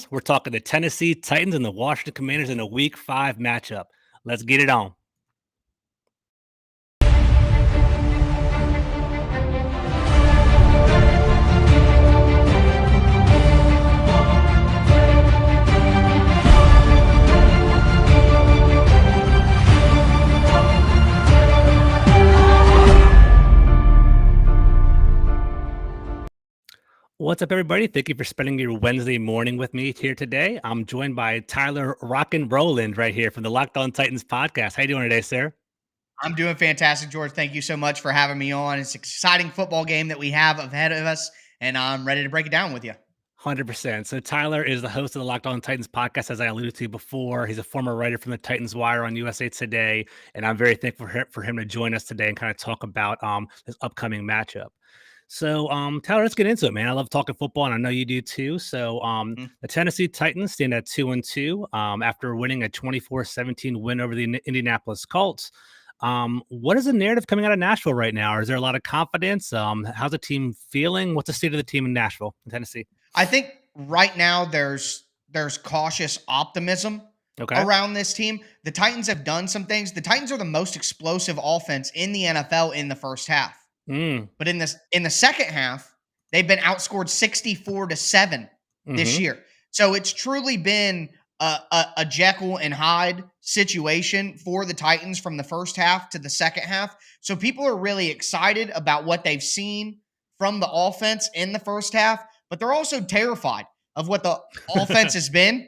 We're talking the Tennessee Titans and the Washington Commanders in a Week 5 matchup. Let's get it on. What's up, everybody? Thank you for spending your Wednesday morning with me here today. I'm joined by Tyler Rowland right here from the Locked On Titans podcast. How you doing today, sir? I'm doing fantastic, George. Thank you so much for having me on. It's an exciting football game that we have ahead of us, and I'm ready to break it down with you. 100%. So Tyler is the host of the Locked On Titans podcast, as I alluded to before. He's a former writer from the Titans Wire on USA Today, and I'm very thankful for him to join us today and kind of talk about this upcoming matchup. So, Tyler, let's get into it, man. I love talking football, and I know you do too. So, the Tennessee Titans stand at 2-2 after winning a 24-17 win over the Indianapolis Colts. What is the narrative coming out of Nashville right now? Is there a lot of confidence? How's the team feeling? What's the state of the team in Nashville, in Tennessee? I think right now there's cautious optimism around this team. The Titans have done some things. The Titans are the most explosive offense in the NFL in the first half. But in the second half, they've been outscored 64-7 this year. So it's truly been a Jekyll and Hyde situation for the Titans from the first half to the second half. So people are really excited about what they've seen from the offense in the first half, but they're also terrified of what the offense has been.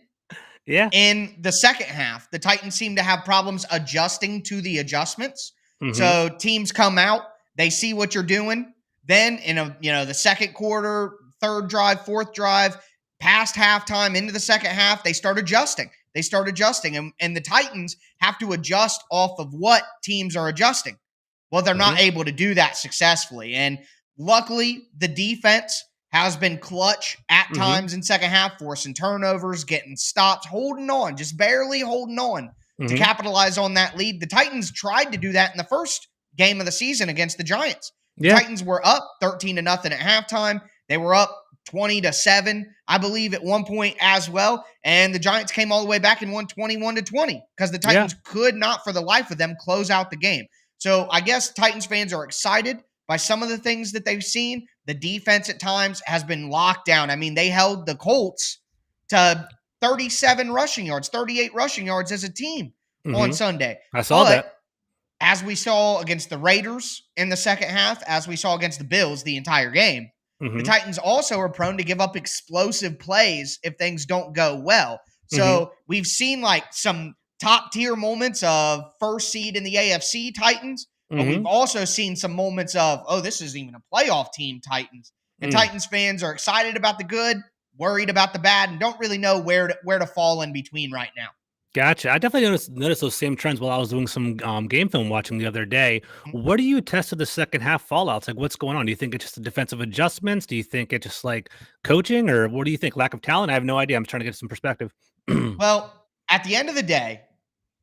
Yeah. In the second half, the Titans seem to have problems adjusting to the adjustments. So teams come out, they see what you're doing. Then in the second quarter, third drive, fourth drive, past halftime into the second half, they start adjusting. And the Titans have to adjust off of what teams are adjusting. Well, they're not able to do that successfully. And luckily, the defense has been clutch at times in second half, forcing turnovers, getting stops, holding on, just barely holding on to capitalize on that lead. The Titans tried to do that in the first game of the season against the Giants. The Titans were up 13-0 at halftime. They were up 20-7, I believe, at one point as well. And the Giants came all the way back and won 21-20 because the Titans could not, for the life of them, close out the game. So I guess Titans fans are excited by some of the things that they've seen. The defense at times has been locked down. I mean, they held the Colts to 37 rushing yards, 38 rushing yards as a team on Sunday. I saw that. As we saw against the Raiders in the second half, as we saw against the Bills the entire game, the Titans also are prone to give up explosive plays if things don't go well. So we've seen like some top tier moments of first seed in the AFC Titans, but we've also seen some moments of, oh, this isn't even a playoff team Titans. And Titans fans are excited about the good, worried about the bad, and don't really know where to fall in between right now. Gotcha. I definitely noticed those same trends while I was doing some game film watching the other day. What do you attest to the second half fallouts? Like, what's going on? Do you think it's just the defensive adjustments? Do you think it's just like coaching, or what do you think? Lack of talent? I have no idea. I'm trying to get some perspective. Well, at the end of the day,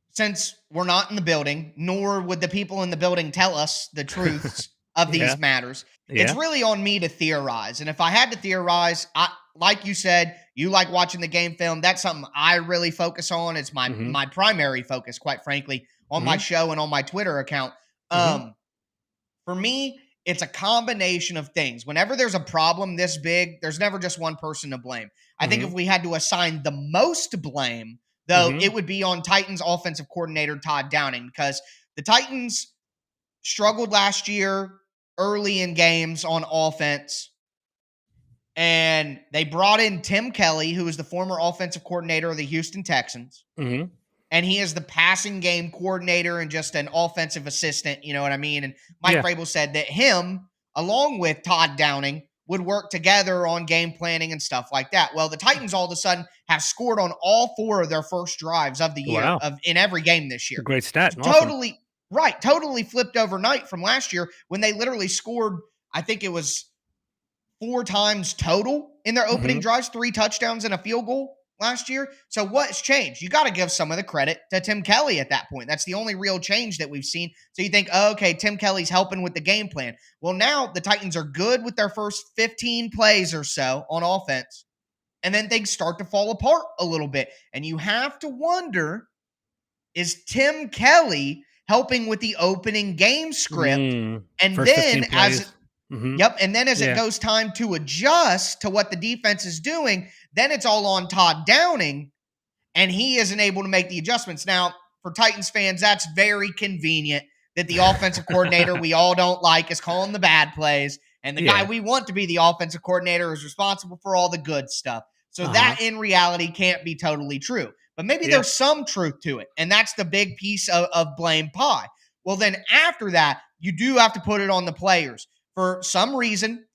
since we're not in the building, nor would the people in the building tell us the truths of these matters, it's really on me to theorize. And if I had to theorize, like you said, you like watching the game film. That's something I really focus on. It's my primary focus, quite frankly, on my show and on my Twitter account. For me, it's a combination of things. Whenever there's a problem this big, there's never just one person to blame. I think if we had to assign the most blame, though, it would be on Titans offensive coordinator Todd Downing, because the Titans struggled last year early in games on offense. And they brought in Tim Kelly, who is the former offensive coordinator of the Houston Texans. And he is the passing game coordinator and just an offensive assistant, you know what I mean? And Mike Vrabel said that him, along with Todd Downing, would work together on game planning and stuff like that. Well, the Titans all of a sudden have scored on all 4 of their first drives of the year in every game this year. Great stat. Totally, awesome. Totally flipped overnight from last year when they literally scored, I think it was 4 times total in their opening drives, 3 touchdowns and a field goal last year. So what's changed? You got to give some of the credit to Tim Kelly at that point. That's the only real change that we've seen. So you think, oh, okay, Tim Kelly's helping with the game plan. Well, now the Titans are good with their first 15 plays or so on offense. and then things start to fall apart a little bit. And you have to wonder, is Tim Kelly helping with the opening game script? And First then 15 plays. and then as it goes time to adjust to what the defense is doing, then it's all on Todd Downing, and he isn't able to make the adjustments. Now, for Titans fans, that's very convenient that the offensive coordinator we all don't like is calling the bad plays, and the guy we want to be the offensive coordinator is responsible for all the good stuff. So that in reality can't be totally true. But maybe there's some truth to it, and that's the big piece of blame pie. Well, then after that, you do have to put it on the players. For some reason,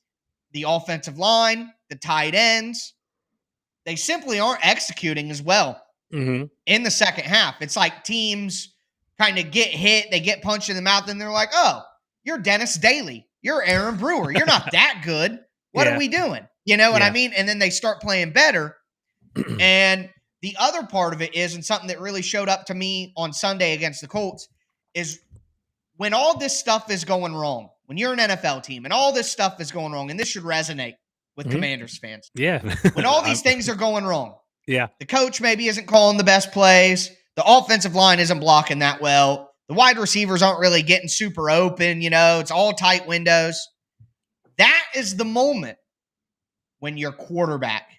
the offensive line, the tight ends, they simply aren't executing as well in the second half. It's like teams kind of get hit, they get punched in the mouth, and they're like, oh, you're Dennis Daly. You're Aaron Brewer. You're not that good. What are we doing? You know what I mean? And then they start playing better. And the other part of it is, and something that really showed up to me on Sunday against the Colts, is when all this stuff is going wrong, when you're an NFL team and all this stuff is going wrong, and this should resonate with Commanders fans. Yeah. When all these things are going wrong, the coach maybe isn't calling the best plays. The offensive line isn't blocking that well. The wide receivers aren't really getting super open. You know, it's all tight windows. That is the moment when your quarterback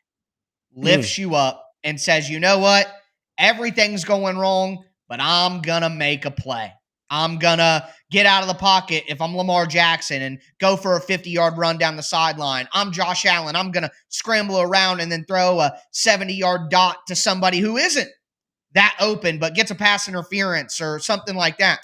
lifts you up and says, you know what? Everything's going wrong, but I'm going to make a play. I'm going to get out of the pocket if I'm Lamar Jackson and go for a 50-yard run down the sideline. I'm Josh Allen. I'm going to scramble around and then throw a 70-yard dot to somebody who isn't that open but gets a pass interference or something like that.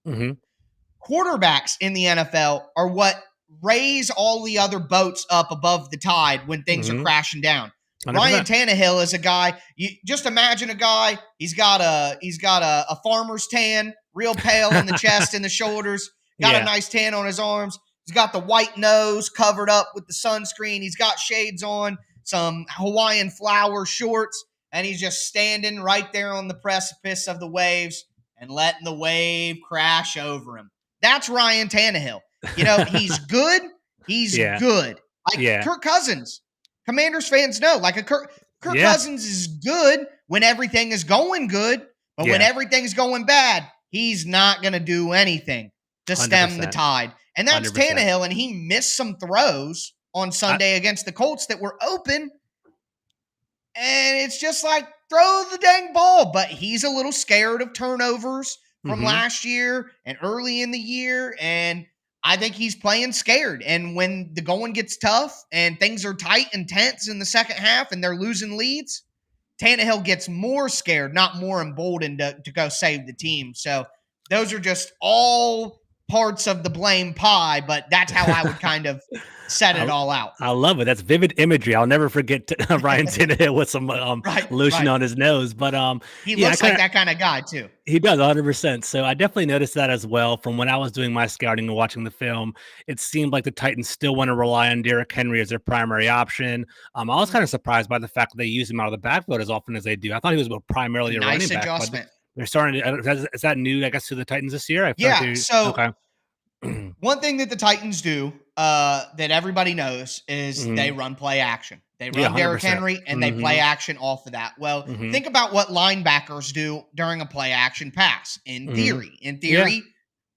Quarterbacks in the NFL are what raise all the other boats up above the tide when things are crashing down. 100%. Ryan Tannehill is a guy. You just imagine a guy. He's got a farmer's tan, real pale in the chest and the shoulders. Got a nice tan on his arms. He's got the white nose covered up with the sunscreen. He's got shades on, some Hawaiian flower shorts, and he's just standing right there on the precipice of the waves and letting the wave crash over him. That's Ryan Tannehill. You know, he's good. He's good. Like Kirk Cousins. Commanders fans know, like Kirk Cousins is good when everything is going good, but when everything's going bad, he's not going to do anything to stem 100%. The tide. And that's 100%. Tannehill, and he missed some throws on Sunday against the Colts that were open, and it's just like, throw the dang ball. But he's a little scared of turnovers from last year and early in the year, and I think he's playing scared. And when the going gets tough and things are tight and tense in the second half and they're losing leads, Tannehill gets more scared, not more emboldened to go save the team. So those are just all parts of the blame pie, but that's how I would kind of set it all out. I love it. That's vivid imagery. I'll never forget Ryan Tannehill with some lotion on his nose. But he looks like that kind of guy too. He does 100%. So I definitely noticed that as well. From when I was doing my scouting and watching the film, it seemed like the Titans still want to rely on Derrick Henry as their primary option. I was kind of surprised by the fact that they use him out of the backfield as often as they do. I thought he was primarily a running back. Nice adjustment. They're starting to, is that new, I guess, to the Titans this year? One thing that the Titans do that everybody knows is they run play action. They run Derrick Henry, and they play action off of that. Well, think about what linebackers do during a play action pass. In theory,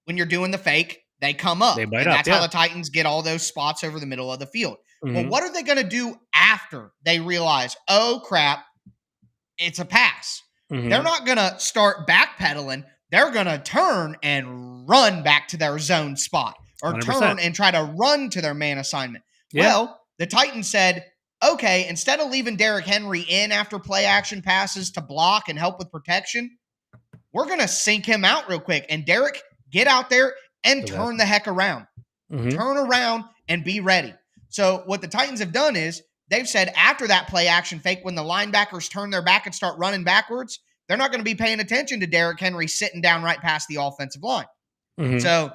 when you're doing the fake, they come up. And that's how the Titans get all those spots over the middle of the field. Well, what are they going to do after they realize, oh, crap, it's a pass? They're not going to start backpedaling. They're going to turn and run back to their zone spot, or 100%. Turn and try to run to their man assignment. Well, the Titans said, okay, instead of leaving Derrick Henry in after play action passes to block and help with protection, we're going to sink him out real quick. And Derrick, get out there and turn the heck around. Turn around and be ready. So what the Titans have done is they've said after that play action fake, when the linebackers turn their back and start running backwards, they're not going to be paying attention to Derrick Henry sitting down right past the offensive line. So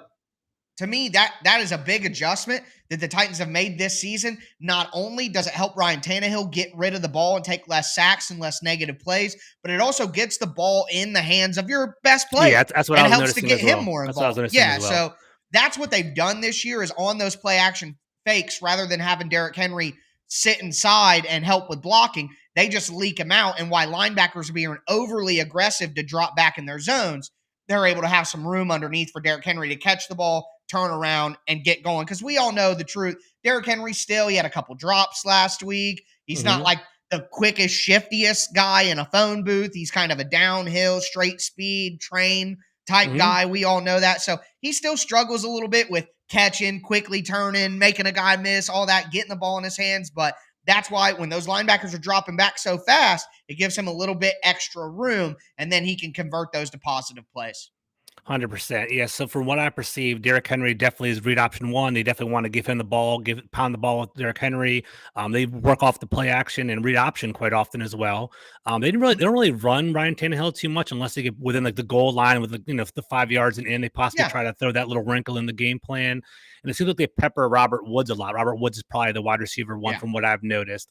to me, that is a big adjustment that the Titans have made this season. Not only does it help Ryan Tannehill get rid of the ball and take less sacks and less negative plays, but it also gets the ball in the hands of your best player. Yeah, that's what I was helps to get him well. more That's involved. what I was as well. So that's what they've done this year, is on those play action fakes, rather than having Derrick Henry sit inside and help with blocking. They just leak them out. And why linebackers are being overly aggressive to drop back in their zones, they're able to have some room underneath for Derrick Henry to catch the ball, turn around, and get going. Because we all know the truth. Derrick Henry he had a couple drops last week. He's not like the quickest, shiftiest guy in a phone booth. He's kind of a downhill, straight speed, train type guy. We all know that. So he still struggles a little bit with catching, quickly turning, making a guy miss, all that, getting the ball in his hands. But that's why when those linebackers are dropping back so fast, it gives him a little bit extra room, and then he can convert those to positive plays. 100%. Yeah. So from what I perceive, Derrick Henry definitely is read option one. They definitely want to give him the ball, pound the ball with Derrick Henry. They work off the play action and read option quite often as well. They don't really run Ryan Tannehill too much unless they get within like the goal line with the 5 yards and in. They possibly try to throw that little wrinkle in the game plan. And it seems like they pepper Robert Woods a lot. Robert Woods is probably the wide receiver one from what I've noticed.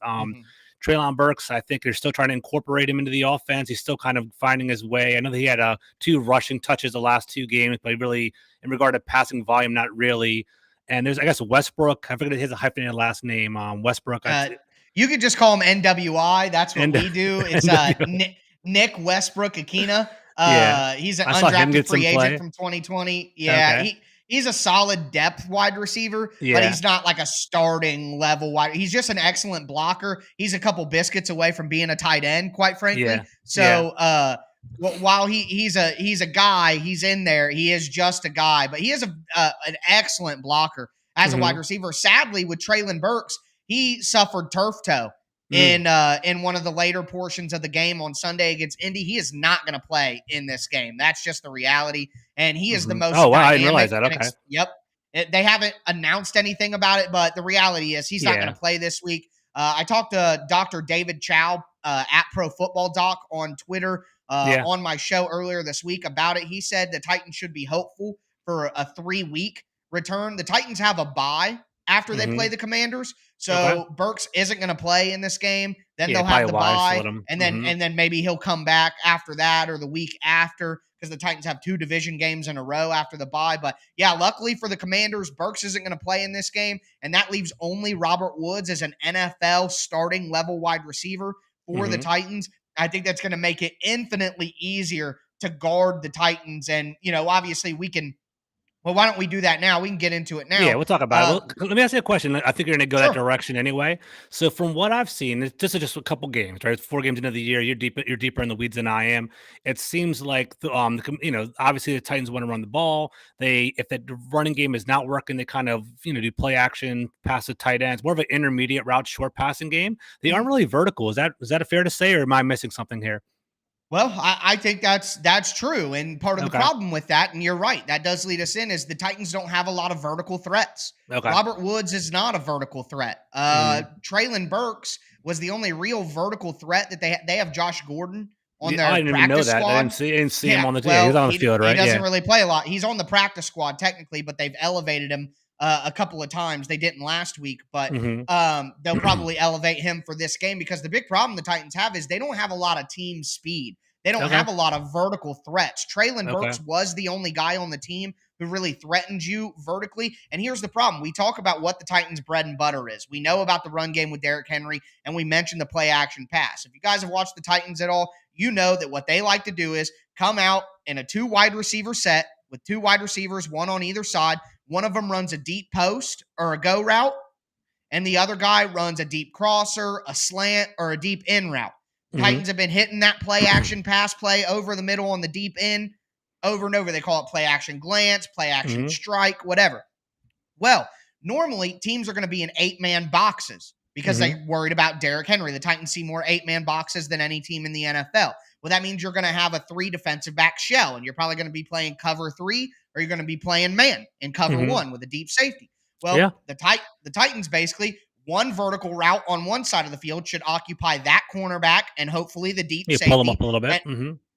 Treylon Burks, I think they're still trying to incorporate him into the offense. He's still kind of finding his way. I know that he had 2 rushing touches the last 2 games, but really, in regard to passing volume, not really. And there's, I guess, Westbrook. I forget his hyphenated last name. Westbrook. You could just call him NWI. That's what we do. It's Nick Westbrook Akina. He's an undrafted free agent from 2020. Yeah, he's a solid depth wide receiver, but he's not like a starting level wide. He's just an excellent blocker. He's a couple biscuits away from being a tight end, quite frankly. So while he's a guy, he's in there. He is just a guy, but he is an excellent blocker as a wide receiver. Sadly, with Treylon Burks, he suffered turf toe in one of the later portions of the game on Sunday against Indy. He is not going to play in this game. That's just the reality. And he is the most dynamic. I didn't realize that. Okay. They haven't announced anything about it, but the reality is he's not going to play this week. I talked to Dr. David Chow at Pro Football Doc on Twitter on my show earlier this week about it. He said the Titans should be hopeful for a 3-week return. The Titans have a bye after they play the Commanders. So Burks isn't going to play in this game. Then they'll have the bye, and then maybe he'll come back after that or the week after, because the Titans have 2 division games in a row after the bye. But luckily for the Commanders, Burks isn't going to play in this game, and that leaves only Robert Woods as an NFL starting level wide receiver for the Titans. I think that's going to make it infinitely easier to guard the Titans. And, obviously we can. Well, why don't we do that now? We can get into it now. Yeah, we'll talk about it. Let me ask you a question. I think you're going to go that direction anyway. So from what I've seen, this is just a couple games, right? It's 4 games into the year. You're deeper in the weeds than I am. It seems like obviously the Titans want to run the ball. If that running game is not working, they kind of do play action, pass the tight ends, more of an intermediate route, short passing game. They aren't really vertical. Is that fair to say, or am I missing something here? Well, I think that's true. And part of the problem with that, and you're right, that does lead us in, is the Titans don't have a lot of vertical threats. Robert Woods is not a vertical threat. Treylon Burks was the only real vertical threat that they have Josh Gordon on their practice squad. I didn't see him on the field. He's on the field, right? He doesn't really play a lot. He's on the practice squad technically, but they've elevated him a couple of times. They didn't last week, but they'll probably elevate him for this game, because the big problem the Titans have is they don't have a lot of team speed. They don't have a lot of vertical threats. Treylon Burks was the only guy on the team who really threatened you vertically. And here's the problem. We talk about what the Titans' bread and butter is. We know about the run game with Derrick Henry, and we mentioned the play action pass. If you guys have watched the Titans at all, you know that what they like to do is come out in a 2 wide receiver set with 2 wide receivers, 1 on either side. One of them runs a deep post or a go route, and the other guy runs a deep crosser, a slant, or a deep in route. Titans have been hitting that play action pass play over the middle on the deep end over and over. They call it play action glance, play action strike, whatever. Well, normally teams are going to be in 8-man boxes because they're worried about Derrick Henry. The Titans see more 8-man boxes than any team in the NFL. Well, that means you're going to have a 3 defensive back shell, and you're probably going to be playing cover 3, or you're going to be playing man in cover 1 with a deep safety. Well, the Titans basically, 1 vertical route on one side of the field should occupy that cornerback and hopefully the deep safety. Pull them up a little bit.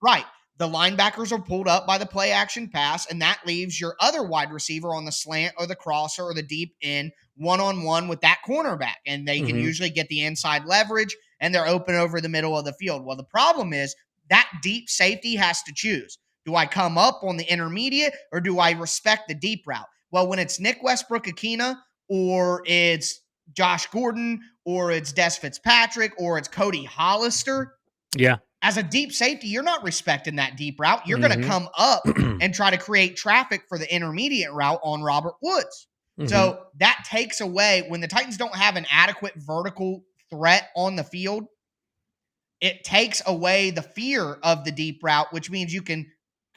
Right. The linebackers are pulled up by the play action pass, and that leaves your other wide receiver on the slant or the crosser or the deep end one-on-one with that cornerback. And they can usually get the inside leverage, and they're open over the middle of the field. Well, the problem is that deep safety has to choose. Do I come up on the intermediate, or do I respect the deep route? Well, when it's Nick Westbrook Akina, or it's Josh Gordon, or it's Des Fitzpatrick, or it's Cody Hollister. Yeah. As a deep safety, you're not respecting that deep route. You're going to Mm-hmm. come up and try to create traffic for the intermediate route on Robert Woods. Mm-hmm. So that takes away, when the Titans don't have an adequate vertical threat on the field, it takes away the fear of the deep route, which means you can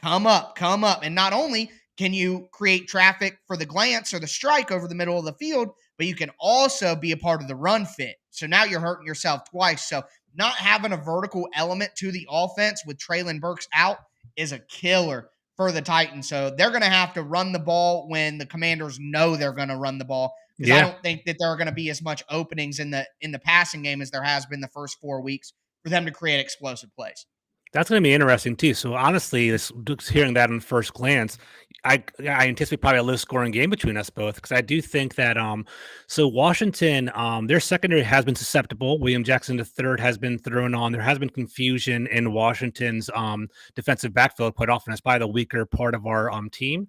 come up. And not only can you create traffic for the glance or the strike over the middle of the field, but you can also be a part of the run fit. So now you're hurting yourself twice. So not having a vertical element to the offense with Treylon Burks out is a killer for the Titans. So they're going to have to run the ball when the Commanders know they're going to run the ball. Because I don't think that there are going to be as much openings in the passing game as there has been the first 4 weeks for them to create explosive plays. That's going to be interesting too. So honestly, just hearing that on first glance, I anticipate probably a low scoring game between us both, because I do think that so Washington, their secondary has been susceptible. William Jackson III has been thrown on. There has been confusion in Washington's defensive backfield quite often. That's probably the weaker part of our team.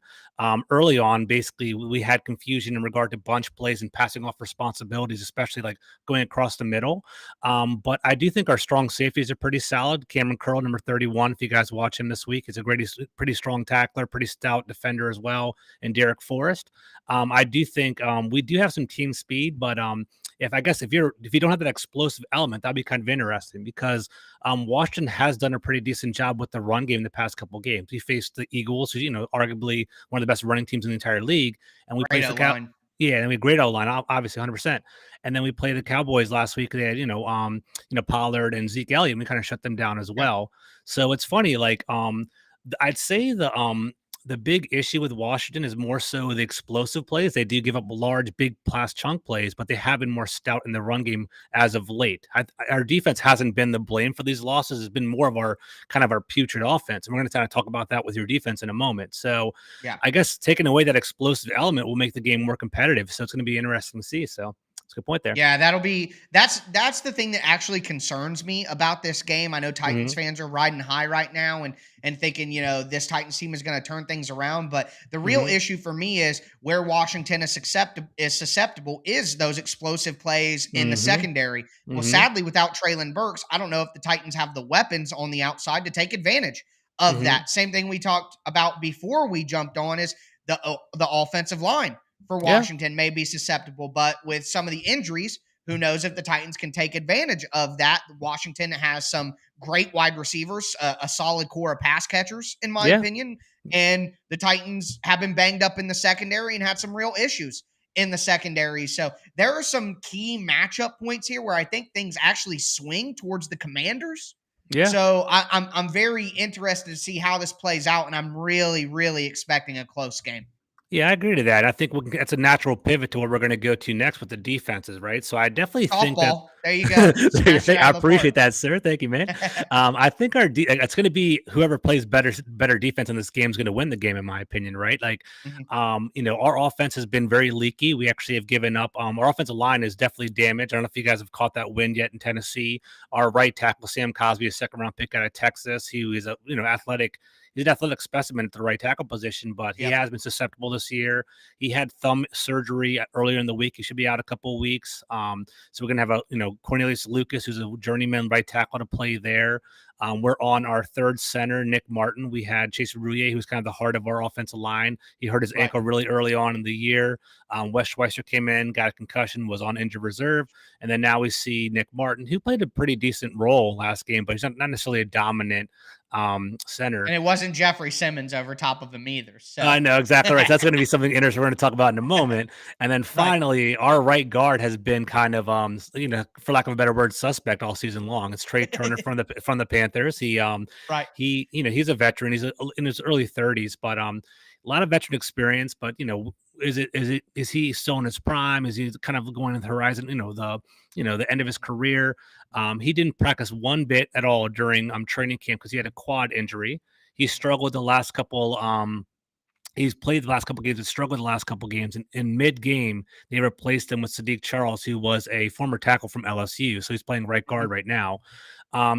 Early on, basically, we had confusion in regard to bunch plays and passing off responsibilities, especially like going across the middle. But I do think our strong safeties are pretty solid. Cameron Curl, number 31, if you guys watch him this week, is a pretty strong tackler, pretty stout defender as well. And Derek Forrest. I do think we do have some team speed, but if you don't have that explosive element, that'd be kind of interesting, because Washington has done a pretty decent job with the run game the past couple of games. We faced the Eagles, who, arguably one of the best running teams in the entire league, and we played the yeah, and we had great O-line, obviously 100%. And then we played the Cowboys last week. They had Pollard and Zeke Elliott, and we kind of shut them down as well. So it's funny, like I'd say the big issue with Washington is more so the explosive plays. They do give up large, big pass chunk plays, but they have been more stout in the run game as of late. Our defense hasn't been the blame for these losses. It's been more of our putrid offense. And we're going to kind of talk about that with your defense in a moment. So I guess taking away that explosive element will make the game more competitive. So it's going to be interesting to see. So that's a good point there. Yeah, that's the thing that actually concerns me about this game. I know Titans fans are riding high right now and thinking, this Titans team is going to turn things around. But the real issue for me is where Washington is susceptible is those explosive plays in the secondary. Well, sadly, without Treylon Burks, I don't know if the Titans have the weapons on the outside to take advantage of that. Same thing we talked about before we jumped on is the offensive line for Washington may be susceptible, but with some of the injuries, who knows if the Titans can take advantage of that. Washington has some great wide receivers, a solid core of pass catchers, in my opinion, and the Titans have been banged up in the secondary and had some real issues in the secondary. So there are some key matchup points here where I think things actually swing towards the Commanders. Yeah. So I'm very interested to see how this plays out, and I'm really, really expecting a close game. Yeah, I agree to that. I think that's a natural pivot to what we're going to go to next with the defenses, right? So I definitely think that. There you go. I appreciate that, sir. Thank you, man. I think it's going to be whoever plays better defense in this game is going to win the game, in my opinion, right? Like, our offense has been very leaky. We actually have given up. Our offensive line is definitely damaged. I don't know if you guys have caught that wind yet in Tennessee. Our right tackle, Sam Cosby, a second-round pick out of Texas. He is a athletic. He's an athletic specimen at the right tackle position, but he has been susceptible this year. He had thumb surgery earlier in the week. He should be out a couple of weeks. So we're going to have Cornelius Lucas, who's a journeyman right tackle, to play there. We're on our third center, Nick Martin. We had Chase Rouillet, who's kind of the heart of our offensive line. He hurt his ankle really early on in the year. Wes Schweitzer came in, got a concussion, was on injured reserve. And then now we see Nick Martin, who played a pretty decent role last game, but he's not necessarily a dominant center. And it wasn't Jeffrey Simmons over top of him either. So I know, exactly right. So that's going to be something interesting we're going to talk about in a moment. And then finally, our right guard has been kind of, for lack of a better word, suspect all season long. It's Trey Turner from the Panthers. He's a veteran. He's in his early 30s, but a lot of veteran experience. But is he still in his prime? Is he kind of going on the horizon? The end of his career. He didn't practice one bit at all during training camp because he had a quad injury. He struggled the last couple. He's played the last couple games and struggled the last couple games. And in mid-game, they replaced him with Sadiq Charles, who was a former tackle from LSU. So he's playing right guard right now.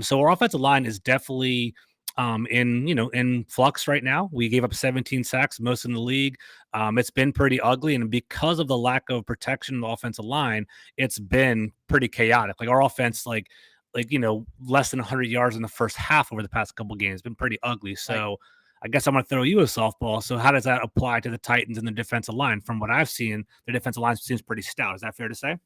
So our offensive line is definitely in flux right now. We gave up 17 sacks, most in the league. It's been pretty ugly, and because of the lack of protection in the offensive line, it's been pretty chaotic. Like our offense, less than 100 yards in the first half over the past couple games. It's been pretty ugly. So Right. I guess I'm going to throw you a softball. So how does that apply to the Titans and the defensive line? From what I've seen, the defensive line seems pretty stout. Is that fair to say?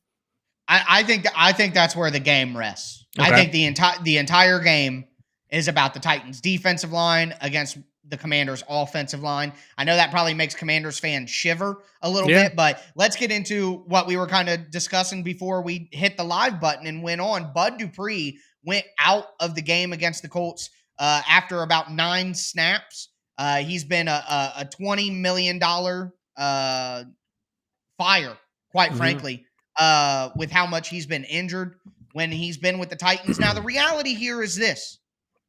I think that's where the game rests. I Okay. think the entire game is about the Titans' defensive line against the Commanders' offensive line. I know that probably makes Commanders fans shiver a little Yeah. bit, but let's get into what we were kind of discussing before we hit the live button and went on. Bud Dupree went out of the game against the Colts after about 9 snaps. He's been a $20 million fire, quite Mm-hmm. frankly, with how much he's been injured when he's been with the Titans. Now, the reality here is this: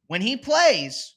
when he plays,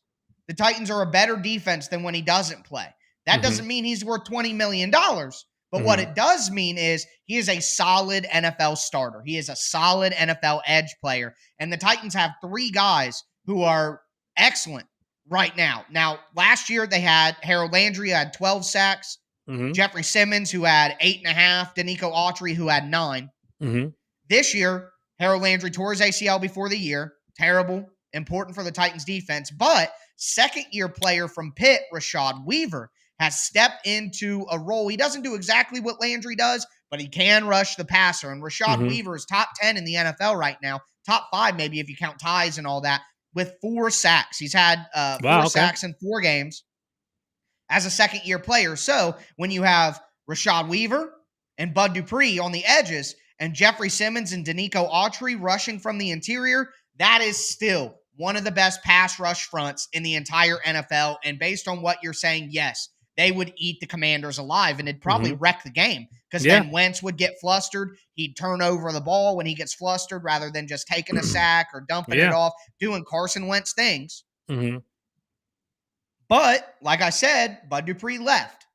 the Titans are a better defense than when he doesn't play. That Mm-hmm. doesn't mean he's worth $20 million. But what Mm-hmm. it does mean is he is a solid NFL starter. He is a solid NFL edge player. And the Titans have 3 guys who are excellent right now. Now, last year they had Harold Landry, who had 12 sacks. Mm-hmm. Jeffrey Simmons, who had 8.5, Danico Autry, who had 9. Mm-hmm. This year, Harold Landry tore his ACL before the year. Terrible, important for the Titans defense. But second-year player from Pitt, Rashad Weaver, has stepped into a role. He doesn't do exactly what Landry does, but he can rush the passer. And Rashad Mm-hmm. Weaver is top 10 in the NFL right now, top 5 maybe if you count ties and all that, with 4 sacks. He's had 4 Wow. Okay. sacks in 4 games as a second-year player. So when you have Rashad Weaver and Bud Dupree on the edges and Jeffrey Simmons and Danico Autry rushing from the interior, that is still one of the best pass rush fronts in the entire NFL. And based on what you're saying, yes, they would eat the Commanders alive, and it'd probably Mm-hmm. wreck the game because Yeah. then Wentz would get flustered. He'd turn over the ball when he gets flustered rather than just taking a sack or dumping it Yeah. off, doing Carson Wentz things. Mm-hmm. But like I said, Bud Dupree left.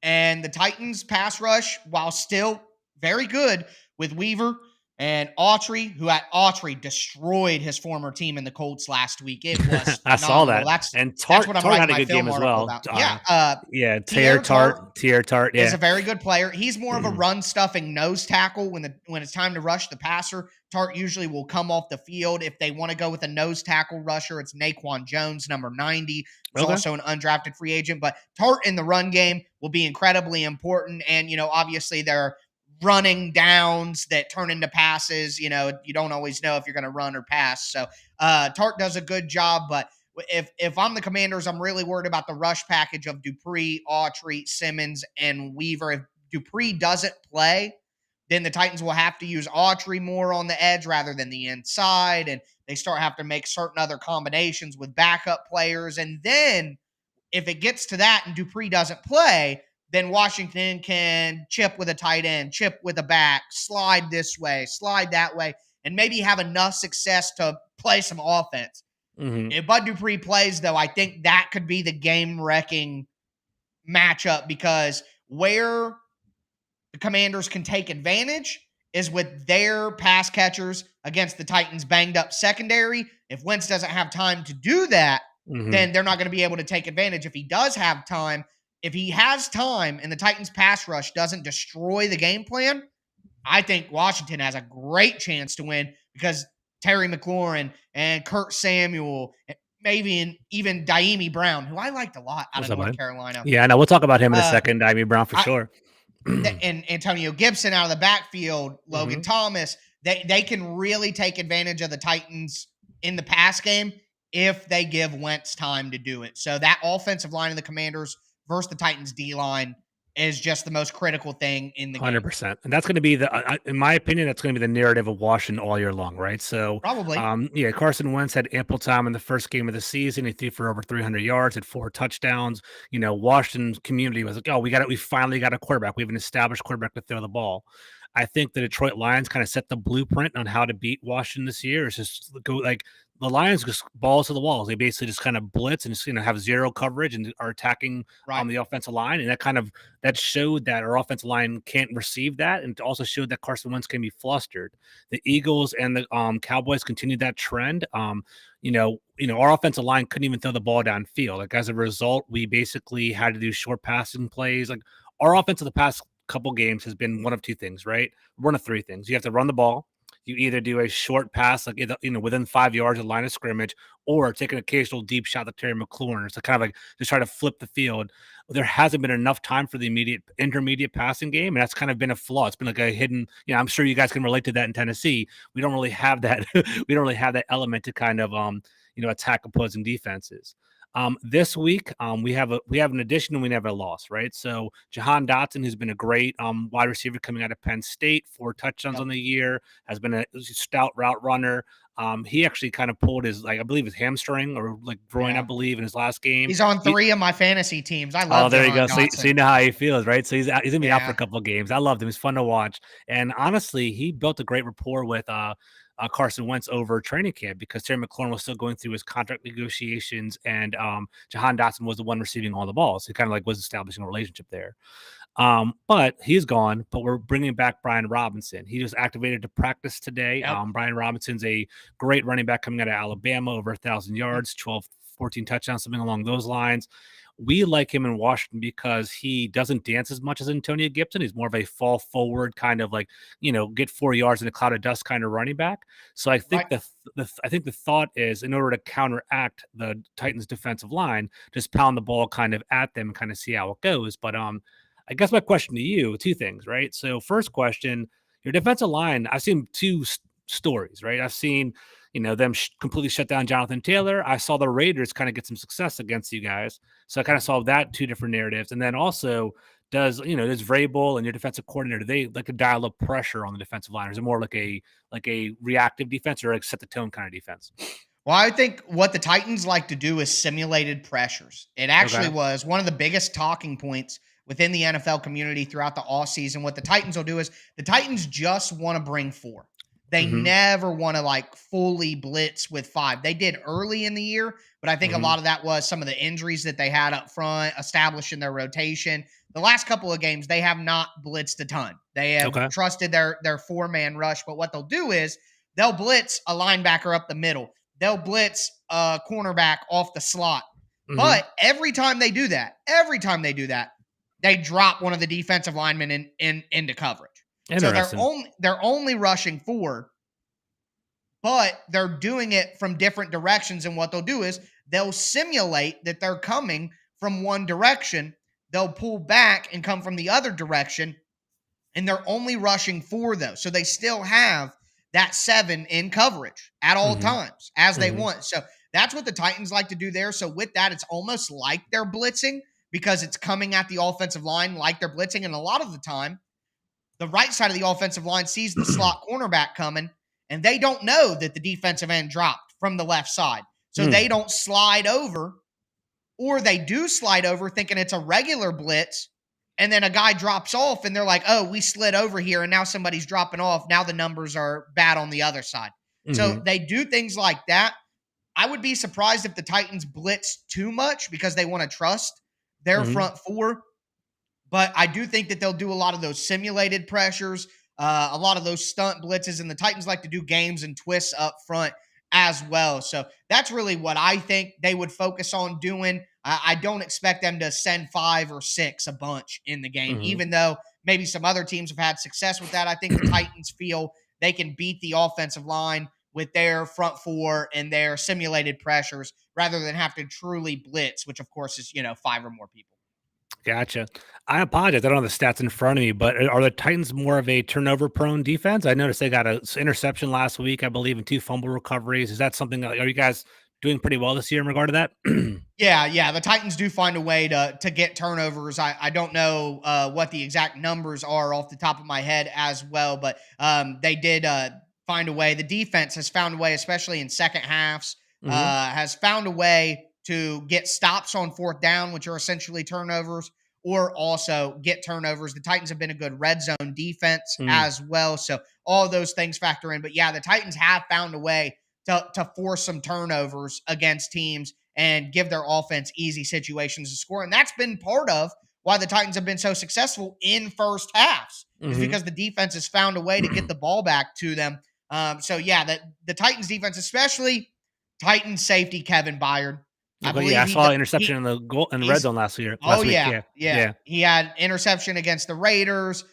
And the Titans pass rush, while still very good with Weaver and Autry, who at Autry destroyed his former team in the Colts last week. It was I saw phenomenal. that. And That's what I'm Tart writing had a my good game film as article well. about. Yeah, Tear Tart Tier Tart. is Yeah. a very good player. He's more of a run stuffing nose tackle when it's time to rush the passer. Tart usually will come off the field. If they want to go with a nose tackle rusher, it's Naquan Jones, number 90. He's Okay. also an undrafted free agent. But Tart in the run game will be incredibly important. And, obviously there are running downs that turn into passes. You don't always know if you're going to run or pass. So Tart does a good job. But if I'm the Commanders, I'm really worried about the rush package of Dupree, Autry, Simmons, and Weaver. If Dupree doesn't play, then the Titans will have to use Autry more on the edge rather than the inside, and they start have to make certain other combinations with backup players. And then if it gets to that and Dupree doesn't play, then Washington can chip with a tight end, chip with a back, slide this way, slide that way, and maybe have enough success to play some offense. Mm-hmm. If Bud Dupree plays, though, I think that could be the game-wrecking matchup because where the Commanders can take advantage is with their pass catchers against the Titans' banged-up secondary. If Wentz doesn't have time to do that, Mm-hmm. then they're not going to be able to take advantage. If he does have time, if he has time and the Titans' pass rush doesn't destroy the game plan, I think Washington has a great chance to win because Terry McLaurin and Kurt Samuel, maybe even Daimi Brown, who I liked a lot out What's of up, North man? Carolina. Yeah, no, we'll talk about him in a Uh, second. Ivy Brown for I- sure. and Antonio Gibson out of the backfield, Logan Mm-hmm. Thomas, they can really take advantage of the Titans in the pass game if they give Wentz time to do it. So that offensive line of the Commanders versus the Titans D-line is just the most critical thing in the game. 100%. And that's going to be in my opinion, that's going to be the narrative of Washington all year long, right? So, Probably. yeah, Carson Wentz had ample time in the first game of the season. He threw for over 300 yards, had 4 touchdowns. Washington's community was like, "Oh, we finally got a quarterback. We have an established quarterback to throw the ball." I think the Detroit Lions kind of set the blueprint on how to beat Washington this year. It's just go like the Lions just balls to the walls. They basically just kind of blitz and just, have zero coverage and are attacking Right. the offensive line, and that showed that our offensive line can't receive that, and it also showed that Carson Wentz can be flustered. The Eagles and the Cowboys continued that trend. Our offensive line couldn't even throw the ball downfield. Like as a result, we basically had to do short passing plays. Like our offense of the past couple games has been one of two things, right? One of three things. You have to run the ball. You either do a short pass, like within 5 yards of the line of scrimmage, or take an occasional deep shot to Terry McLaurin. So kind of like just try to flip the field. There hasn't been enough time for the intermediate passing game, and that's kind of been a flaw. It's been like a hidden. I'm sure you guys can relate to that in Tennessee. We don't really have that. We don't really have that element to kind of attack opposing defenses. This week, we have an addition and we have a loss, right? So Jahan Dotson, who's been a great wide receiver coming out of Penn State, 4 touchdowns on the year, has been a stout route runner. He actually kind of pulled I believe his hamstring or like groin, I believe, in his last game. He's on 3 of my fantasy teams. I love there you Jahan go. Dotson. So you know how he feels, right? So he's gonna be out for a couple of games. I loved him. He's fun to watch. And honestly, he built a great rapport with Carson Wentz over training camp because Terry McLaurin was still going through his contract negotiations, and Jahan Dotson was the one receiving all the balls. So he kind of like was establishing a relationship there. But he's gone, but we're bringing back Brian Robinson. He was activated to practice today. Yep. Brian Robinson's a great running back coming out of Alabama, over 1,000 yards, 14 touchdowns, something along those lines. We like him in Washington because he doesn't dance as much as Antonio Gibson. He's more of a fall forward kind of like, get 4 yards in a cloud of dust kind of running back. So I think the thought is, in order to counteract the Titans defensive line, just pound the ball kind of at them and kind of see how it goes. But I guess my question to you, two things, right? So first question, your defensive line, I've seen two stories, right? I've seen them completely shut down Jonathan Taylor. I saw the Raiders kind of get some success against you guys. So I kind of saw that two different narratives. And then also, does Vrabel and your defensive coordinator, they like to dial up pressure on the defensive line? Or is it more like a reactive defense or like set the tone kind of defense? Well, I think what the Titans like to do is simulated pressures. It actually was one of the biggest talking points within the NFL community throughout the offseason. What the Titans will do is the Titans just want to bring 4. They never want to like fully blitz with 5. They did early in the year, but I think a lot of that was some of the injuries that they had up front, establishing their rotation. The last couple of games, they have not blitzed a ton. They have trusted their 4-man rush, but what they'll do is they'll blitz a linebacker up the middle. They'll blitz a cornerback off the slot. But every time they do that, they drop one of the defensive linemen into coverage. So they're only rushing 4, but they're doing it from different directions. And what they'll do is they'll simulate that they're coming from one direction. They'll pull back and come from the other direction, and they're only rushing 4 though. So they still have that 7 in coverage at all times as they want. So that's what the Titans like to do there. So with that, it's almost like they're blitzing because it's coming at the offensive line like they're blitzing. And a lot of the time, the right side of the offensive line sees the slot cornerback coming, and they don't know that the defensive end dropped from the left side. So they don't slide over, or they do slide over thinking it's a regular blitz, and then a guy drops off, and they're like, oh, we slid over here, and now somebody's dropping off. Now the numbers are bad on the other side. So they do things like that. I would be surprised if the Titans blitz too much because they want to trust their front 4. But I do think that they'll do a lot of those simulated pressures, a lot of those stunt blitzes, and the Titans like to do games and twists up front as well. So that's really what I think they would focus on doing. I don't expect them to send 5 or 6 a bunch in the game, even though maybe some other teams have had success with that. I think the Titans feel they can beat the offensive line with their front 4 and their simulated pressures rather than have to truly blitz, which of course is, 5 or more people. Gotcha. I apologize. I don't have the stats in front of me, but are the Titans more of a turnover-prone defense? I noticed they got an interception last week, I believe, and 2 fumble recoveries. Is that something are you guys doing pretty well this year in regard to that? Yeah. The Titans do find a way to get turnovers. I don't know what the exact numbers are off the top of my head as well, but they did find a way. The defense has found a way, especially in second halves, has found a way to get stops on 4th down, which are essentially turnovers, or also get turnovers. The Titans have been a good red zone defense Mm. as well. So all those things factor in. But yeah, the Titans have found a way to force some turnovers against teams and give their offense easy situations to score. And that's been part of why the Titans have been so successful in first halves, is Mm-hmm. because the defense has found a way to get the ball back to them. So yeah, the Titans defense, especially Titans safety Kevin Byard. I Okay, yeah, believe I he saw got an interception in the goal in the red he's zone last year, oh last week. yeah, Yeah, yeah. yeah. He had interception against the Raiders.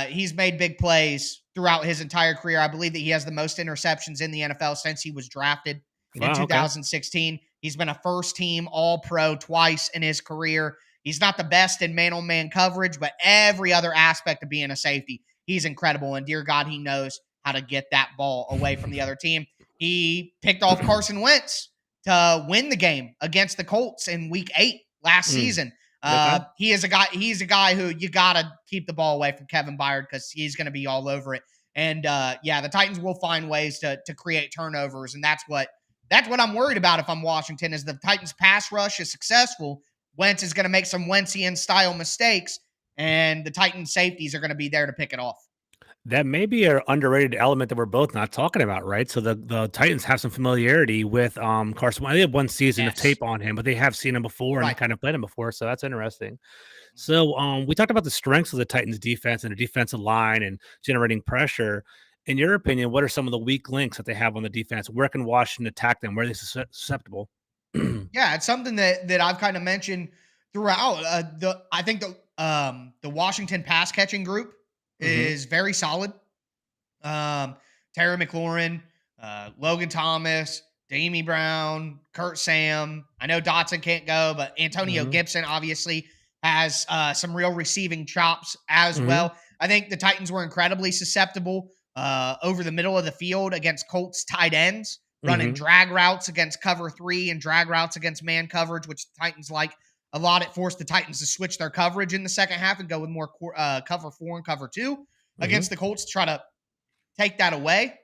He's made big plays throughout his entire career. I believe that he has the most interceptions in the NFL since he was drafted in Wow. Okay. 2016. He's been a first team All Pro twice in his career. He's not the best in man on man coverage, but every other aspect of being a safety, he's incredible. And dear God, he knows how to get that ball away from the other team. He picked off Carson Wentz to win the game against the Colts in week 8 last Mm. season. Okay. He's a guy who you gotta keep the ball away from Kevin Byard, because he's gonna be all over it. And yeah, the Titans will find ways to create turnovers, and that's what I'm worried about if I'm Washington. Is the Titans pass rush is successful, Wentz is gonna make some Wentzian style mistakes, and the Titans safeties are gonna be there to pick it off. That may be an underrated element that we're both not talking about, right? So the Titans have some familiarity with Carson. They have one season of Yes. tape on him, but they have seen him before and they Right. kind of played him before, so that's interesting. So we talked about the strengths of the Titans defense and the defensive line and generating pressure. In your opinion, what are some of the weak links that they have on the defense? Where can Washington attack them? Where are they susceptible? Yeah, it's something that I've kind of mentioned throughout. I think the Washington pass catching group Hmm. is very solid. Terry McLaurin, Logan Thomas, Damie Brown, Kurt Sam. I know Dotson can't go, but Antonio Hmm. Gibson obviously has some real receiving chops as Hmm. well. I think the Titans were incredibly susceptible over the middle of the field against Colts tight ends, running Hmm. drag routes against cover 3 and drag routes against man coverage, which the Titans like a lot. It forced the Titans to switch their coverage in the second half and go with more cover 4 and cover 2 against Hmm. the Colts to try to take that away.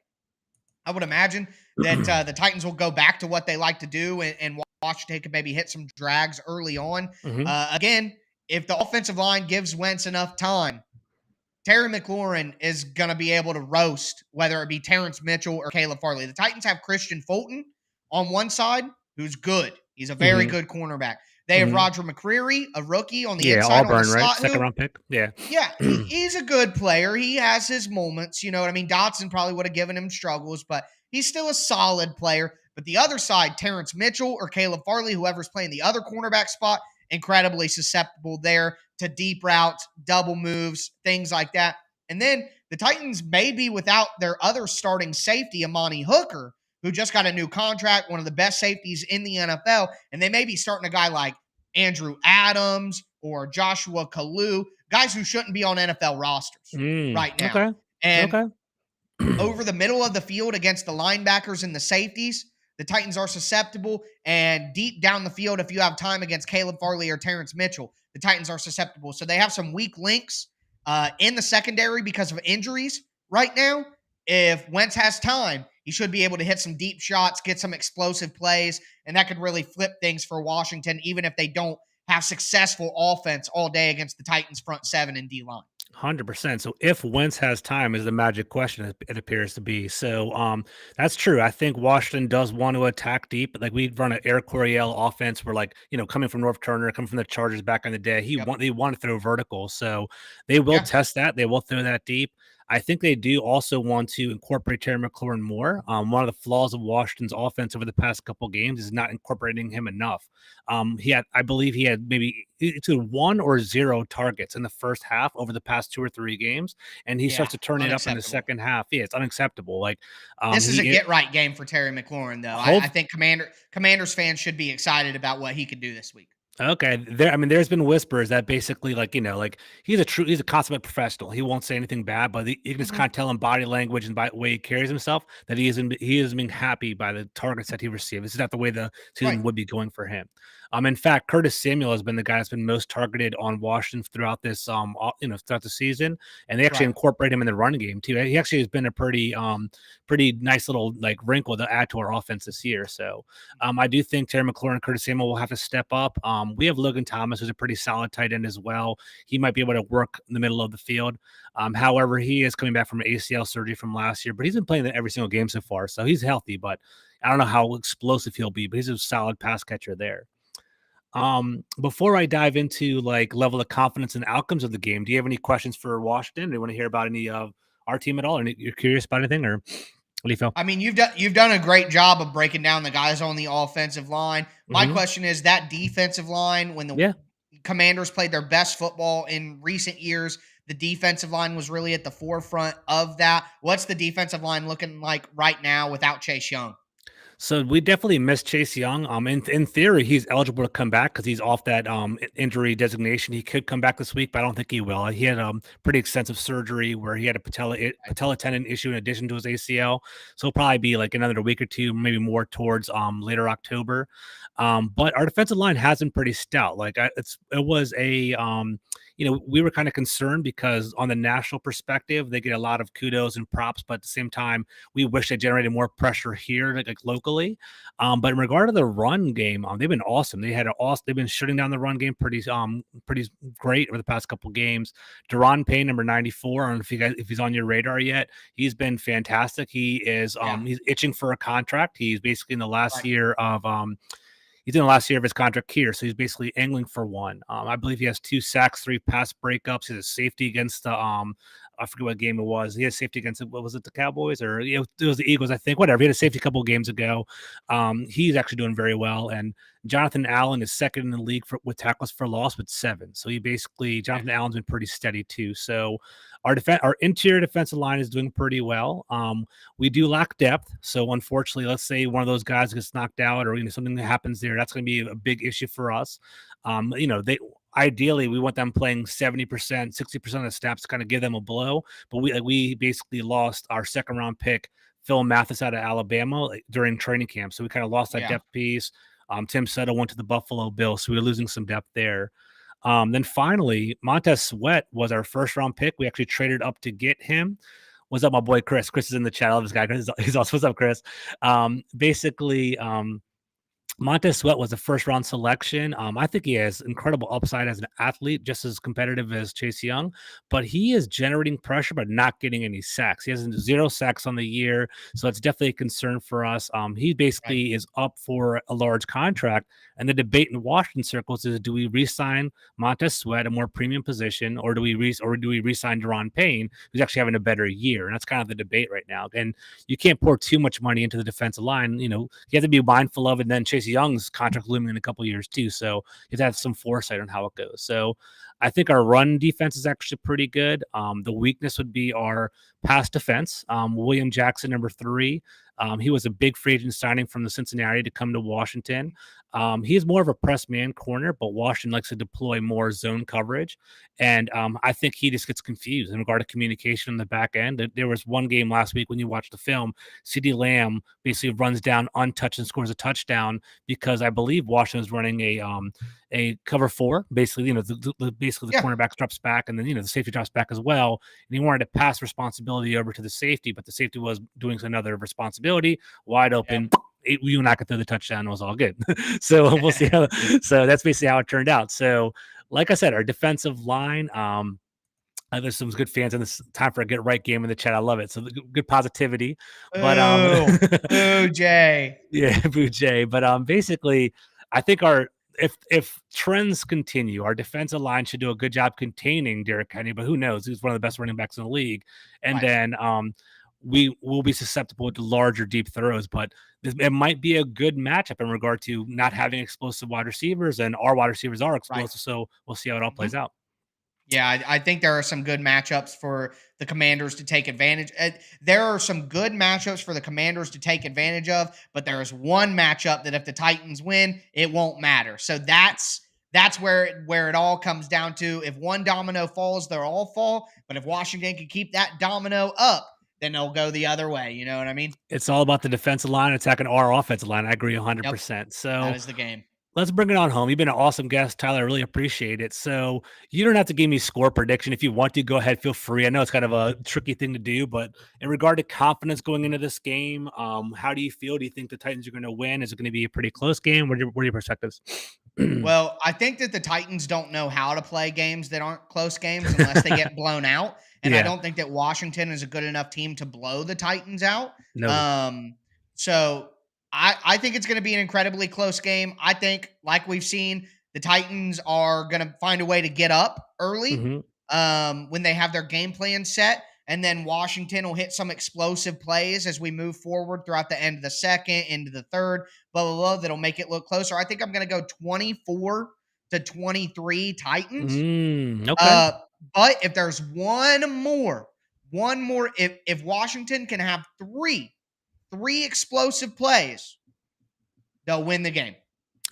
I would imagine that the Titans will go back to what they like to do, and Washington could maybe hit some drags early on. Hmm. Again, if the offensive line gives Wentz enough time, Terry McLaurin is going to be able to roast, whether it be Terrence Mitchell or Caleb Farley. The Titans have Christian Fulton on one side, who's good. He's a very Hmm. good cornerback. They have Hmm. Roger McCreary, a rookie on the Yeah, inside on the Auburn, right? slot, Second who, round pick. Yeah. yeah, he's a good player. He has his moments. You know what I mean? Dotson probably would have given him struggles, but he's still a solid player. But the other side, Terrence Mitchell or Caleb Farley, whoever's playing the other cornerback spot, incredibly susceptible there to deep routes, double moves, things like that. And then the Titans may be without their other starting safety, Amani Hooker, who just got a new contract, one of the best safeties in the NFL. And they may be starting a guy like Andrew Adams or Joshua Kalu, guys who shouldn't be on NFL rosters right now. Okay. And Okay. over the middle of the field against the linebackers and the safeties, the Titans are susceptible. And deep down the field, if you have time against Caleb Farley or Terrence Mitchell, the Titans are susceptible. So they have some weak links in the secondary because of injuries right now. If Wentz has time, he should be able to hit some deep shots, get some explosive plays, and that could really flip things for Washington, even if they don't have successful offense all day against the Titans front seven and D line. 100%. So if Wentz has time is the magic question, it appears to be. So that's true. I think Washington does want to attack deep. Like we run an Air Coryell offense where like, coming from North Turner, coming from the Chargers back in the day, Yep. they want to throw vertical. So they will Yeah. test that. They will throw that deep. I think they do also want to incorporate Terry McLaurin more. One of the flaws of Washington's offense over the past couple games is not incorporating him enough. I believe he had maybe either 1 or 0 targets in the first half over the past 2 or 3 games, and he Yeah. starts to turn it up in the Unacceptable. second half. Yeah, it's unacceptable. Like, This is a he get right game for Terry McLaurin, though. I hope think Commanders fans should be excited about what he could do this week. Okay, there's been whispers that basically, like, like he's a consummate professional. He won't say anything bad, but you can just Mhm. kind of tell in body language and by the way he carries himself that he isn't being happy by the targets that he received. This is not the way the Right. season would be going for him. In fact, Curtis Samuel has been the guy that's been most targeted on Washington throughout this, throughout the season, and they actually Right. incorporate him in the running game too. He actually has been a pretty nice little like wrinkle to add to our offense this year. So, I do think Terry McLaurin and Curtis Samuel will have to step up. We have Logan Thomas, who's a pretty solid tight end as well. He might be able to work in the middle of the field. However, he is coming back from an ACL surgery from last year, but he's been playing every single game so far, so he's healthy. But I don't know how explosive he'll be, but he's a solid pass catcher there. Before I dive into like level of confidence and outcomes of the game, do you have any questions for Washington? Do you want to hear about any of our team at all? Or you're curious about anything, or what do you feel? I mean, you've done a great job of breaking down the guys on the offensive line. My question is that defensive line, when the Yeah. Commanders played their best football in recent years, the defensive line was really at the forefront of that. What's the defensive line looking like right now without Chase Young? So we definitely miss Chase Young. In theory, he's eligible to come back because he's off that injury designation. He could come back this week, but I don't think he will. He had pretty extensive surgery where he had a patella tendon issue in addition to his ACL. So he'll probably be like another week or two, maybe more towards later October. But our defensive line has been pretty stout. Like it was a we were kind of concerned because on the national perspective, they get a lot of kudos and props, but at the same time, we wish they generated more pressure here, like locally. But in regard to the run game, they've been awesome. They've been shutting down the run game pretty great over the past couple games. Deron Payne, number 94. I don't know if he's on your radar yet. He's been fantastic. He's itching for a contract. He's basically in the last year of he's in the last year of his contract here, so he's basically angling for one. I believe he has 2 sacks, 3 pass breakups. He has a safety against the I forget what game it was. He had safety against what was it, the Cowboys or it was the Eagles, I think. Whatever. He had a safety a couple of games ago. He's actually doing very well. And Jonathan Allen is second in the league with tackles for loss with 7. So Jonathan Allen's been pretty steady too. So our interior defensive line is doing pretty well. We do lack depth. So unfortunately, let's say one of those guys gets knocked out or something that happens there, that's going to be a big issue for us. Ideally, we want them playing 70%, 60% of the snaps to kind of give them a blow. But we basically lost our second round pick, Phil Mathis, out of Alabama during training camp. So we kind of lost that depth piece. Tim Settle went to the Buffalo Bills, so we were losing some depth there. Then finally, Montez Sweat was our first round pick. We actually traded up to get him. What's up, my boy Chris? Chris is in the chat. I love this guy. He's also, what's up, Chris? Montez Sweat was a first-round selection. I think he has incredible upside as an athlete, just as competitive as Chase Young, but he is generating pressure but not getting any sacks. He has 0 sacks on the year, so it's definitely a concern for us. He basically is up for a large contract, and the debate in Washington circles is: do we re-sign Montez Sweat, a more premium position, or do we re-sign Deron Payne, who's actually having a better year? And that's kind of the debate right now. And you can't pour too much money into the defensive line. You have to be mindful of it. And then Chase Young's contract looming in a couple of years too, so you have to have some foresight on how it goes. So I think our run defense is actually pretty good. The weakness would be our pass defense. William Jackson, number 3. He was a big free agent signing from the Cincinnati to come to Washington. He is more of a press man corner, but Washington likes to deploy more zone coverage. And I think he just gets confused in regard to communication on the back end. There was one game last week when you watched the film, CeeDee Lamb basically runs down untouched and scores a touchdown because I believe Washington was running a cover 4. Basically, the cornerback drops back and then, the safety drops back as well. And he wanted to pass responsibility over to the safety, but the safety was doing another responsibility wide open. You and I could throw the touchdown. It was all good. So we'll see. So that's basically how it turned out. So like I said, our defensive line, there's some good fans in this time for a get right game in the chat. I love it. So good positivity, but boo Jay. Yeah, boo Jay. But basically, I think if trends continue, our defensive line should do a good job containing Derrick Henry. But who knows? He's one of the best running backs in the league, and then we will be susceptible to larger, deep throws. But it might be a good matchup in regard to not having explosive wide receivers, and our wide receivers are explosive. So we'll see how it all plays out. Yeah, I think there are some good matchups for the Commanders to take advantage. There are some good matchups for the Commanders to take advantage of, but there is one matchup that if the Titans win, it won't matter. So that's where it all comes down to. If one domino falls, they'll all fall. But if Washington can keep that domino up, then they'll go the other way. You know what I mean? It's all about the defensive line attacking our offensive line. I agree 100%. So that is the game. let's bring it on home. You've been an awesome guest, Tyler. I really appreciate it. So you don't have to give me score prediction. If you want to, go ahead. Feel free. I know it's kind of a tricky thing to do, but in regard to confidence going into this game, how do you feel? Do you think the Titans are going to win? Is it going to be a pretty close game? What are your perspectives? Well, I think that the Titans don't know how to play games that aren't close games unless they get blown out. And I Yeah. don't think that Washington is a good enough team to blow the Titans out. No. So I think it's going to be an incredibly close game. I think, like we've seen, the Titans are going to find a way to get up early Mhm. when they have their game plan set. And then Washington will hit some explosive plays as we move forward throughout the end of the second, into the third, blah, blah, blah, that'll make it look closer. I think I'm going to go 24-23 Titans. Okay. But if there's if Washington can have three explosive plays, they'll win the game.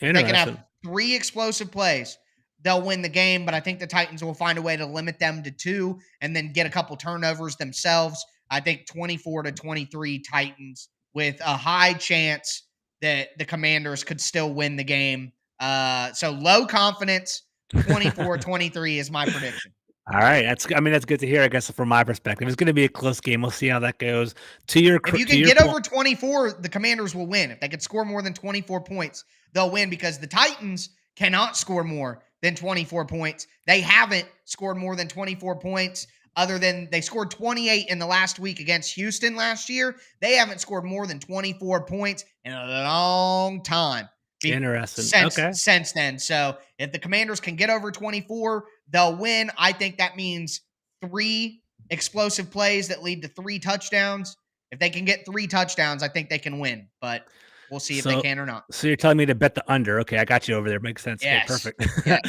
They can have three explosive plays, they'll win the game. But I think the Titans will find a way to limit them to 2 and then get a couple turnovers themselves. I think 24-23 Titans, with a high chance that the Commanders could still win the game. So low confidence, 24-23 is my prediction. All right. That's good to hear, I guess, from my perspective. It's going to be a close game. We'll see how that goes. If you can get over 24, the Commanders will win. If they could score more than 24 points, they'll win, because the Titans cannot score more than 24 points. They haven't scored more than 24 points, other than they scored 28 in the last week against Houston last year. They haven't scored more than 24 points in a long time. Interesting. Since then. So if the Commanders can get over 24, they'll win. I think that means 3 explosive plays that lead to 3 touchdowns. If they can get 3 touchdowns, I think they can win, but we'll see if they can or not. So you're telling me to bet the under. Okay, I got you over there. Makes sense. Yes. Okay, perfect. Yeah.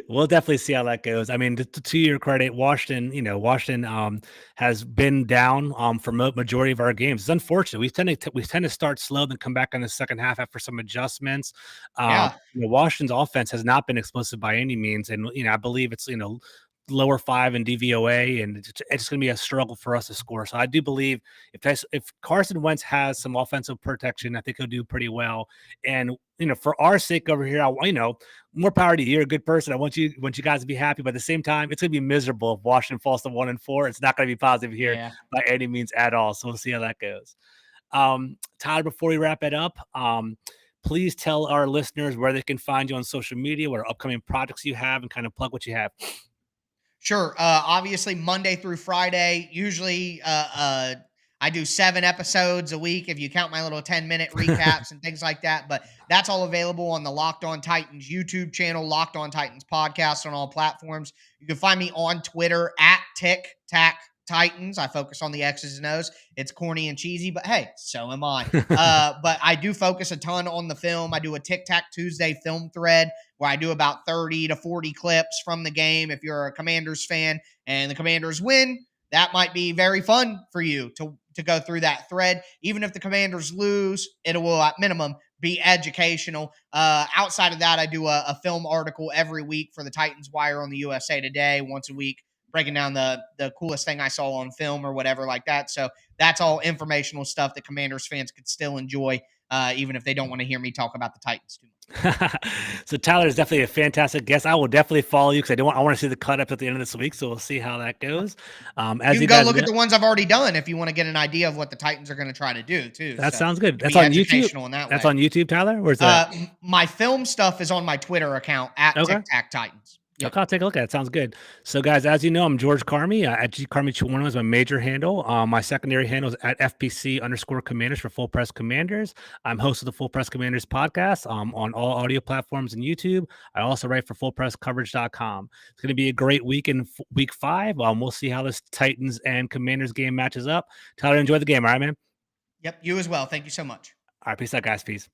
We'll definitely see how that goes. I mean, to your credit, Washington has been down for majority of our games. It's unfortunate. We tend to start slow, then come back in the second half after some adjustments. Washington's offense has not been explosive by any means, and I believe it's lower 5 in DVOA, and it's just going to be a struggle for us to score. So I do believe if Carson Wentz has some offensive protection, I think he'll do pretty well. And for our sake over here, more power to you. You're a good person. I want you guys to be happy, but at the same time, it's going to be miserable if Washington falls to 1-4. It's not going to be positive here by any means at all. So we'll see how that goes. Tyler, before we wrap it up, please tell our listeners where they can find you on social media, what upcoming projects you have, and kind of plug what you have. Sure. Obviously, Monday through Friday. Usually, I do 7 episodes a week if you count my little 10-minute recaps and things like that. But that's all available on the Locked On Titans YouTube channel, Locked On Titans podcast on all platforms. You can find me on Twitter at TicTacTitans. I focus on the X's and O's. It's corny and cheesy, but hey, so am I. But I do focus a ton on the film. I do a Tic Tac Tuesday film thread where I do about 30 to 40 clips from the game. If you're a Commanders fan and the Commanders win, that might be very fun for you to go through that thread. Even if the Commanders lose, it will at minimum be educational. Outside of that, I do a film article every week for the Titans Wire on the USA Today, once a week, breaking down the coolest thing I saw on film or whatever like that. So that's all informational stuff that Commanders fans could still enjoy, even if they don't want to hear me talk about the Titans too much. So Tyler is definitely a fantastic guest. I will definitely follow you because I want to see the cut up at the end of this week. So we'll see how that goes. As you can go look at the ones I've already done if you want to get an idea of what the Titans are going to try to do too. That sounds good. That's on YouTube. That's on YouTube, Tyler. Where's that? My film stuff is on my Twitter account at TicTacTitans. Yep. Okay, I'll take a look at it. Sounds good. So, guys, as you know, I'm George Carmi. At GCarmi21 is my major handle. My secondary handle is at FPC_Commanders for Full Press Commanders. I'm host of the Full Press Commanders podcast on all audio platforms and YouTube. I also write for FullPressCoverage.com. It's going to be a great week in week 5. We'll see how this Titans and Commanders game matches up. Tyler, enjoy the game. All right, man? Yep, you as well. Thank you so much. All right, peace out, guys. Peace.